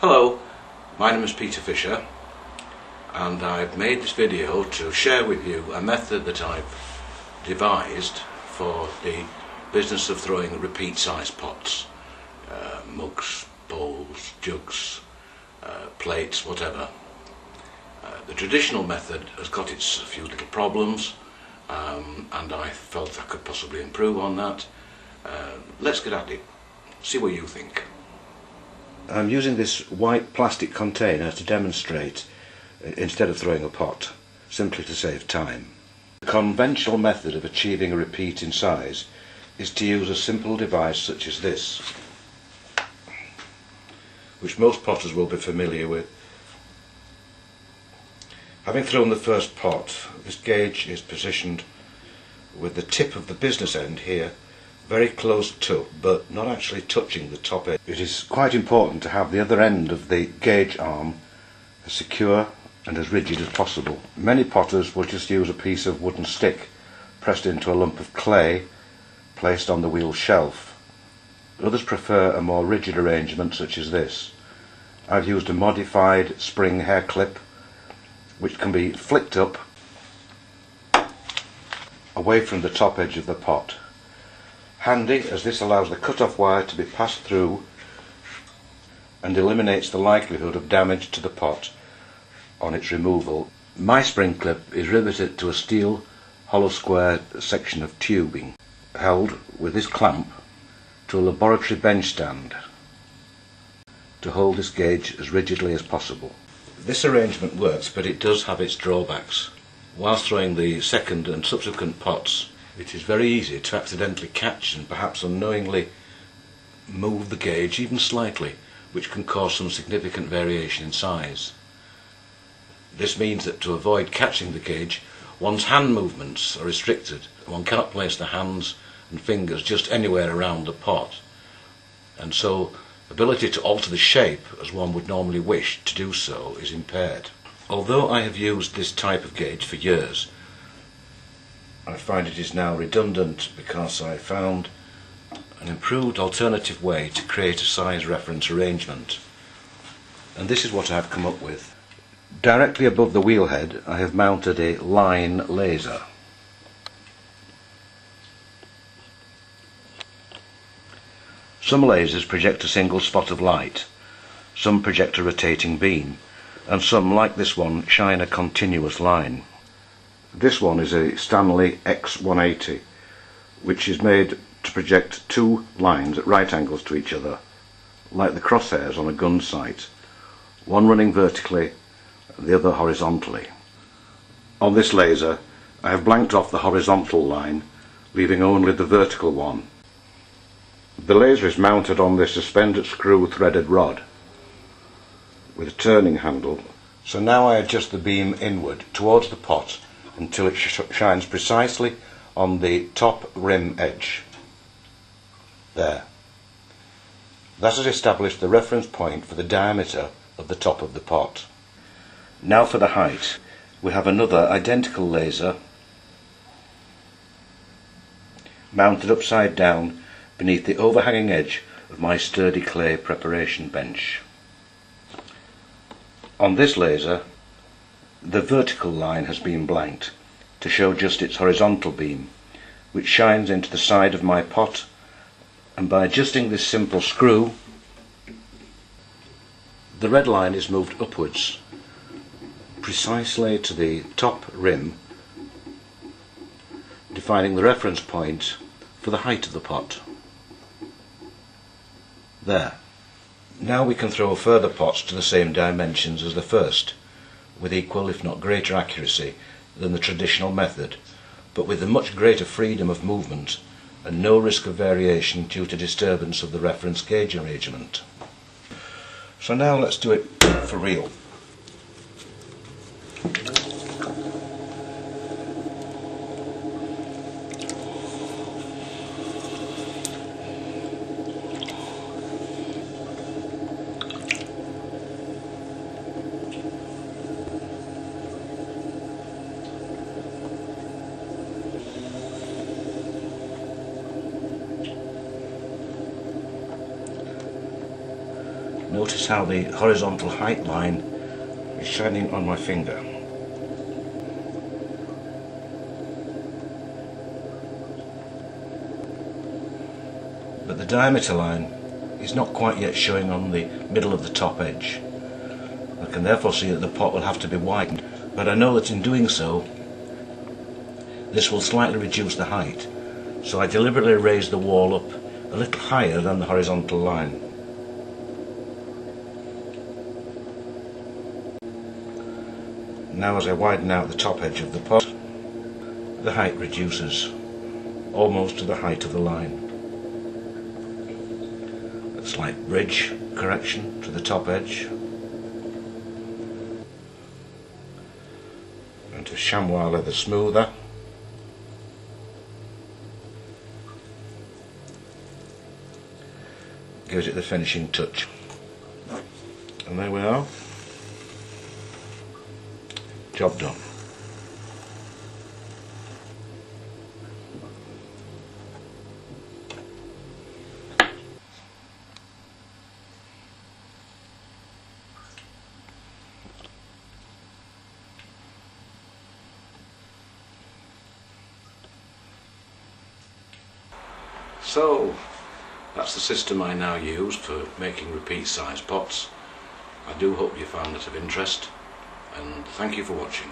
Hello, my name is Peter Fisher, and I've made this video to share with you a method that I've devised for the business of throwing repeat size pots, mugs, bowls, jugs, plates, whatever. The traditional method has got its few little problems, and I felt I could possibly improve on that. Let's get at it, see what you think. I'm using this white plastic container to demonstrate instead of throwing a pot, simply to save time. The conventional method of achieving a repeat in size is to use a simple device such as this, which most potters will be familiar with. Having thrown the first pot, this gauge is positioned with the tip of the business end here very close to, but not actually touching the top edge. It is quite important to have the other end of the gauge arm as secure and as rigid as possible. Many potters will just use a piece of wooden stick pressed into a lump of clay placed on the wheel shelf. Others prefer a more rigid arrangement such as this. I've used a modified spring hair clip which can be flicked up away from the top edge of the pot. Handy, as this allows the cut-off wire to be passed through and eliminates the likelihood of damage to the pot on its removal. My spring clip is riveted to a steel hollow square section of tubing held with this clamp to a laboratory bench stand to hold this gauge as rigidly as possible. This arrangement works, but it does have its drawbacks. Whilst throwing the second and subsequent pots, it is very easy to accidentally catch and perhaps unknowingly move the gauge even slightly, which can cause some significant variation in size. This means that to avoid catching the gauge, one's hand movements are restricted. One cannot place the hands and fingers just anywhere around the pot, and so ability to alter the shape as one would normally wish to do so is impaired. Although I have used this type of gauge for years, I find it is now redundant because I found an improved alternative way to create a size reference arrangement, and this is what I have come up with. Directly above the wheel head I have mounted a line laser. Some lasers project a single spot of light, some project a rotating beam, and some, like this one, shine a continuous line. This one is a Stanley X180, which is made to project two lines at right angles to each other, like the crosshairs on a gun sight, one running vertically and the other horizontally. On this laser I have blanked off the horizontal line, leaving only the vertical one. The laser is mounted on this suspended screw threaded rod with a turning handle, so now I adjust the beam inward towards the pot until it shines precisely on the top rim edge. There. That has established the reference point for the diameter of the top of the pot. Now for the height. We have another identical laser mounted upside down beneath the overhanging edge of my sturdy clay preparation bench. On this laser the vertical line has been blanked to show just its horizontal beam, which shines into the side of my pot, and by adjusting this simple screw the red line is moved upwards precisely to the top rim, defining the reference point for the height of the pot. There. Now we can throw further pots to the same dimensions as the first, with equal if not greater accuracy than the traditional method, but with a much greater freedom of movement and no risk of variation due to disturbance of the reference gauge arrangement. So now let's do it for real. Notice how the horizontal height line is shining on my finger. But the diameter line is not quite yet showing on the middle of the top edge. I can therefore see that the pot will have to be widened, but I know that in doing so this will slightly reduce the height, so I deliberately raise the wall up a little higher than the horizontal line. Now as I widen out the top edge of the pot, the height reduces almost to the height of the line. A slight bridge correction to the top edge, and to chamois leather smoother. Gives it the finishing touch. And there we are. Job done. So that's the system I now use for making repeat size pots. I do hope you found it of interest, and thank you for watching.